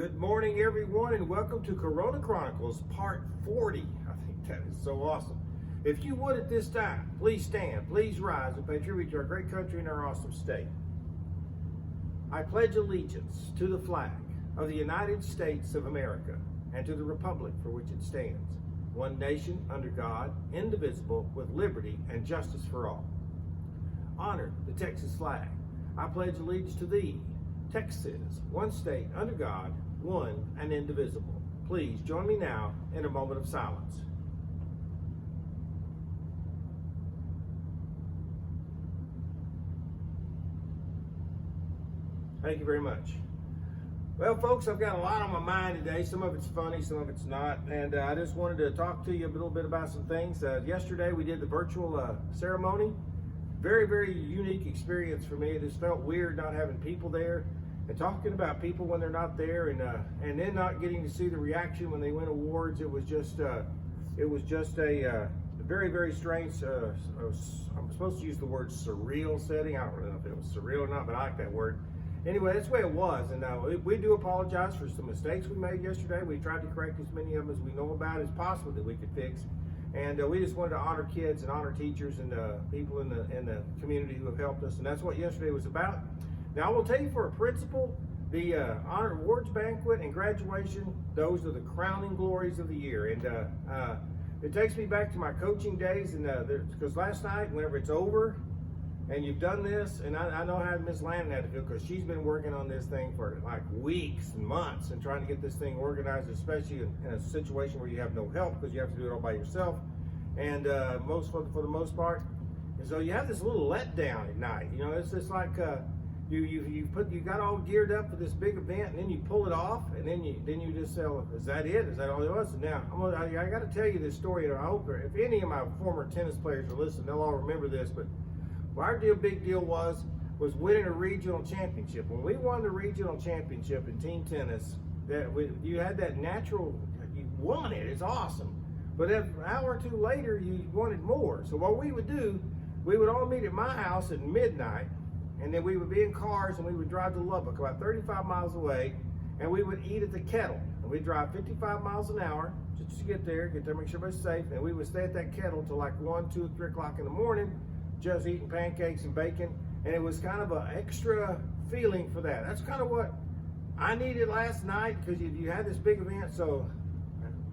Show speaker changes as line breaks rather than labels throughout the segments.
Good morning, everyone, and welcome to Corona Chronicles, part 40. I think that is so awesome. If you would at this time, please stand, please rise, and pay tribute to our great country and our awesome state. I pledge allegiance to the flag of the United States of America and to the republic for which it stands, one nation under God, indivisible, with liberty and justice for all. Honor the Texas flag. I pledge allegiance to thee, Texas, one state under God, one and indivisible. Please join me now in a moment of silence. Thank you very much. Well, folks, I've got a lot on my mind today. Some of it's funny, some of it's not. And I just wanted to talk to you a little bit about some things. Yesterday, we did the virtual ceremony. Very, very unique experience for me. It just felt weird not having people there and talking about people when they're not there, and then not getting to see the reaction when they win awards. It was just a very, very strange. I'm supposed to use the word surreal setting. I don't really know if it was surreal or not, but I like that word. Anyway, that's the way it was, and we do apologize for some mistakes we made yesterday. We tried to correct as many of them as we know about as possible that we could fix. And we just wanted to honor kids and honor teachers and people in the community who have helped us. And that's what yesterday was about. Now, I will tell you, for a principal, the honor awards banquet and graduation, those are the crowning glories of the year. And it takes me back to my coaching days. And because last night, whenever it's over and you've done this, and I know how Miss Landon had to feel, because she's been working on this thing for like weeks and months and trying to get this thing organized, especially in a situation where you have no help because you have to do it all by yourself. And for the most part, and so you have this little letdown at night. You know, it's just like you got all geared up for this big event, and then you pull it off, and then you just say, well, is that it? Is that all it was? And now I got to tell you this story, and I hope if any of my former tennis players are listening, they'll all remember this. But our big deal was winning a regional championship. When we won the regional championship in team tennis, you had that natural, you won it. It's awesome. But an hour or two later, you wanted more. So what we would do, we would all meet at my house at midnight, and then we would be in cars, and we would drive to Lubbock, about 35 miles away, and we would eat at the Kettle. And we'd drive 55 miles an hour just to get there, make sure everybody's safe, and we would stay at that Kettle till like 1, 2, 3 o'clock in the morning, just eating pancakes and bacon. And it was kind of an extra feeling for that. That's kind of what I needed last night, because you had this big event. So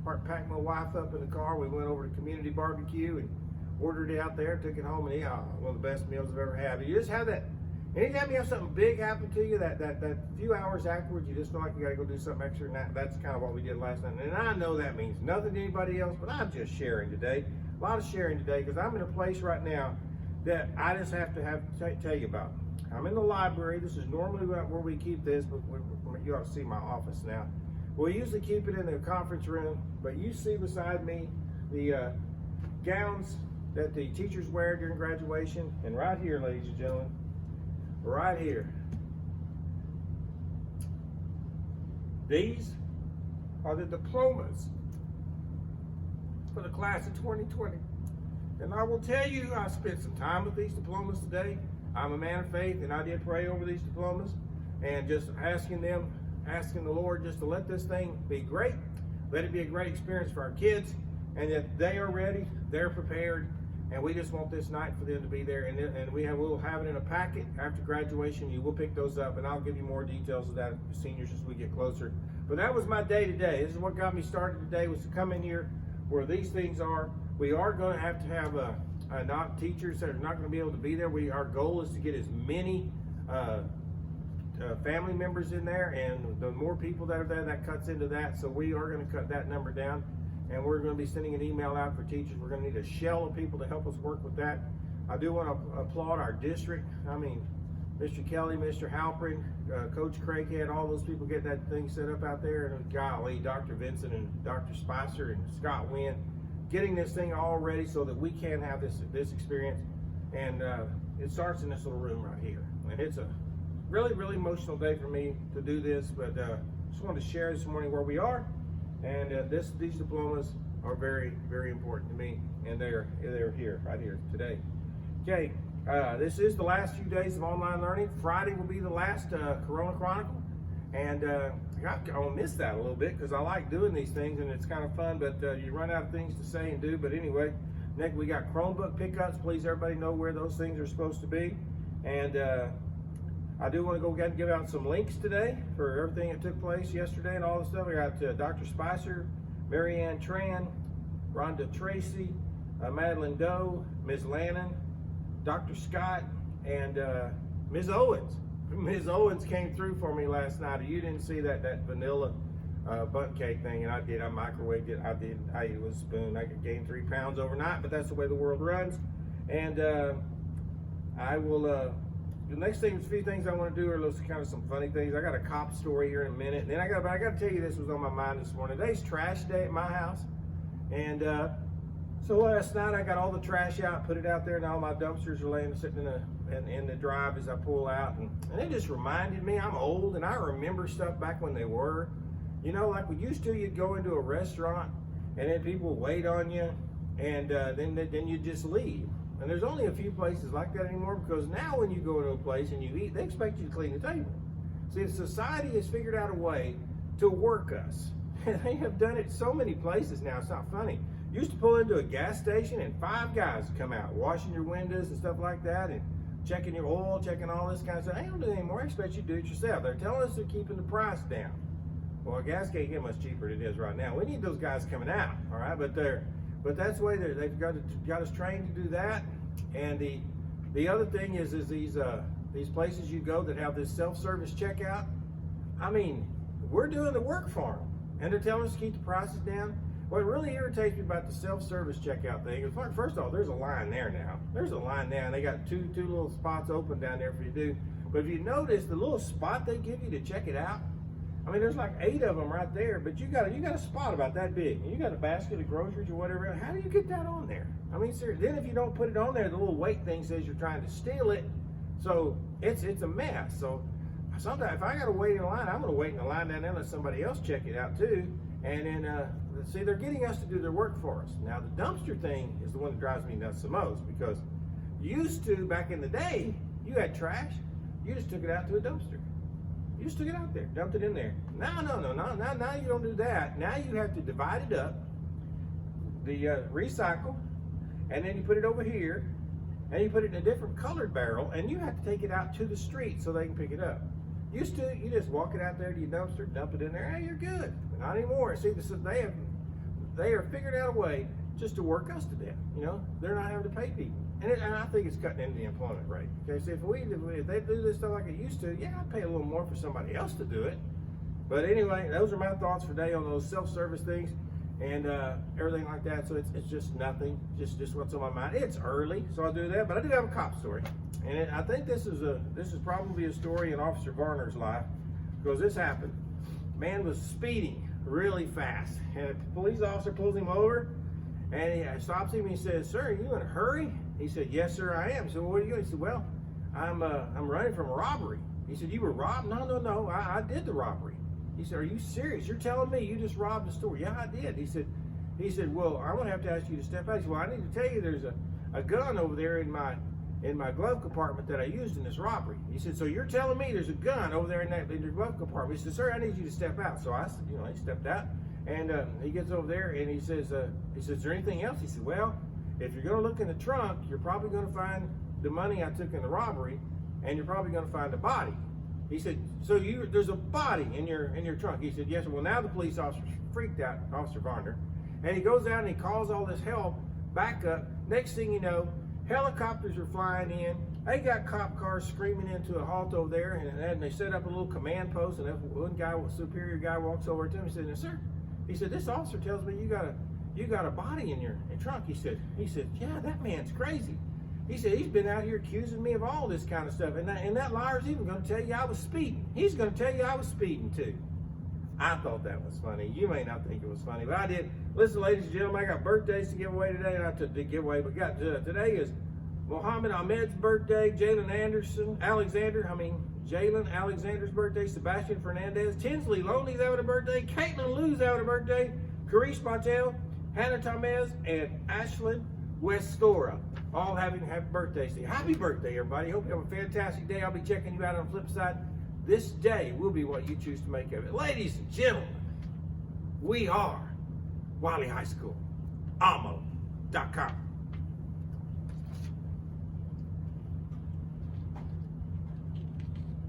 I packed my wife up in the car. We went over to Community Barbecue and ordered it out there, took it home, and one of the best meals I've ever had. You just have that. Anytime you have something big happen to you, that few hours afterwards, you just feel like you got to go do something extra. And that's kind of what we did last night. And I know that means nothing to anybody else, but I'm just sharing today. A lot of sharing today, because I'm in a place right now that I just have to tell you about. I'm in the library. This is normally where we keep this, but you ought to see my office now. We usually keep it in the conference room, but you see beside me the gowns that the teachers wear during graduation. And right here, ladies and gentlemen, right here, these are the diplomas for the class of 2020. And I will tell you, I spent some time with these diplomas today. I'm a man of faith, and I did pray over these diplomas and just asking the Lord just to let this thing be great. Let it be a great experience for our kids, and that they are ready, they're prepared, and we just want this night for them to be there. And we'll have it in a packet after graduation. You will pick those up, and I'll give you more details of that, seniors, as we get closer. But that was my day today. This is what got me started today, was to come in here where these things are. We are going to have not teachers that are not going to be able to be there. Our goal is to get as many family members in there, and the more people that are there, that cuts into that. So we are going to cut that number down, and we're going to be sending an email out for teachers. We're going to need a shell of people to help us work with that. I do want to applaud our district. I mean, Mr. Kelly, Mr. Halprin, Coach Craighead, all those people getting that thing set up out there, and golly, Dr. Vincent and Dr. Spicer and Scott Wynn, getting this thing all ready so that we can have this experience. And it starts in this little room right here. And it's a really, really emotional day for me to do this, but just wanted to share this morning where we are. And these diplomas are very, very important to me, and they're here, right here today. Okay, This is the last few days of online learning. Friday will be the last Corona Chronicle. And I'll miss that a little bit because I like doing these things and it's kind of fun, but you run out of things to say and do. But anyway, next we got Chromebook pickups. Please everybody know where those things are supposed to be. And I do want to go ahead and give out some links today for everything that took place yesterday and all the stuff. I got Dr. Spicer, Marianne Tran, Rhonda Tracy, Madeline Doe, Ms. Lannon, Dr. Scott, and Ms. Owens. Ms. Owens came through for me last night. You didn't see that vanilla bundt cake thing, and I did. I microwaved it. I ate it with a spoon. I could gain 3 pounds overnight, but that's the way the world runs. And I will. The next thing, a few things I want to do are kind of some funny things. I got a cop story here in a minute, and then I got to tell you this was on my mind this morning. Today's trash day at my house, and so last night I got all the trash out, put it out there, and all my dumpsters are sitting in the drive as I pull out, and it just reminded me I'm old and I remember stuff back when they were, you know, like we used to. You'd go into a restaurant and then people would wait on you, and then you just leave. And there's only a few places like that anymore, because now when you go into a place and you eat, they expect you to clean the table. See, society has figured out a way to work us. They have done it so many places now, it's not funny. You used to pull into a gas station and 5 guys would come out, washing your windows and stuff like that, and checking your oil, checking all this kind of stuff. They don't do it anymore. I expect you to do it yourself. They're telling us they're keeping the price down. Well, gas can't get much cheaper than it is right now. We need those guys coming out, all right? But that's the way they've got us trained to do that. And the other thing is these places you go that have this self-service checkout. I mean, we're doing the work for them, and they're telling us to keep the prices down. What really irritates me about the self-service checkout thing is, first of all, there's a line there now. There's a line now, and they got two little spots open down there for you to do. But if you notice, the little spot they give you to check it out, I mean, there's like 8 of them right there, but you got a spot about that big, and you got a basket of groceries or whatever. How do you get that on there? I mean, seriously. Then if you don't put it on there, the little weight thing says you're trying to steal it. So it's a mess. So sometimes if I got to wait in line, I'm going to wait in the line down there and let somebody else check it out too. And then see, they're getting us to do their work for us. Now the dumpster thing is the one that drives me nuts the most, because used to, back in the day, you had trash, you just took it out to a dumpster. You just took it out there, dumped it in there. No, now you don't do that. Now you have to divide it up, the recycle, and then you put it over here, and you put it in a different colored barrel, and you have to take it out to the street so they can pick it up. Used to, you just walk it out there to your dumpster, dump it in there, hey, you're good. But not anymore. See, they are figured out a way just to work us to death. You know, they're not having to pay people. And I think it's cutting into the employment rate. Okay, so if they do this stuff like it used to, yeah, I'd pay a little more for somebody else to do it. But anyway, those are my thoughts for today on those self-service things and everything like that. So it's just nothing, just what's on my mind. It's early, so I'll do that. But I do have a cop story, and I think this is probably a story in Officer Varner's life, because this happened. Man was speeding really fast, and a police officer pulls him over, and he stops him and he says, "Sir, are you in a hurry?" He said, "Yes, sir, I am." So what are you doing? He said, "Well, I'm running from a robbery." He said, "You were robbed?" No, I did the robbery." He said, "Are you serious? You're telling me you just robbed the store?" "Yeah, I did." He said, "Well, I'm gonna have to ask you to step out." He said, "Well, I need to tell you there's a gun over there in my glove compartment that I used in this robbery." He said, "So you're telling me there's a gun over there in your glove compartment?" He said, "Sir, I need you to step out." So I said, he stepped out, and he gets over there and he says, "Is there anything else?" He said, "Well, if you're going to look in the trunk, you're probably going to find the money I took in the robbery, and you're probably going to find a body." He said, "So there's a body in your trunk?" He said, "Yes, sir." Well, now the police officer freaked out, Officer Varner, and he goes out and he calls all this help back up. Next thing you know, helicopters are flying in. They got cop cars screaming into a halt over there, and they set up a little command post. And one guy, a superior guy, walks over to him and says, "No, sir." He said, "This officer tells me you got a body in your trunk." He said, "Yeah, that man's crazy." He said, "He's been out here accusing me of all this kind of stuff, and that liar's even going to tell you I was speeding. He's going to tell you I was speeding too." I thought that was funny. You may not think it was funny, but I did. Listen, ladies and gentlemen, I got birthdays to give away today, and I took the giveaway. But today is Mohammed Ahmed's birthday, Jalen Alexander's birthday, Sebastian Fernandez, Tinsley Loney's having a birthday, Caitlin Lou's having a birthday, Carice Martel, Hannah Tamez, and Ashlyn Westora, all having happy birthdays. Happy birthday, everybody. Hope you have a fantastic day. I'll be checking you out on the flip side This day will be what you choose to make of it. Ladies and gentlemen, we are Wiley High School, AMO.com.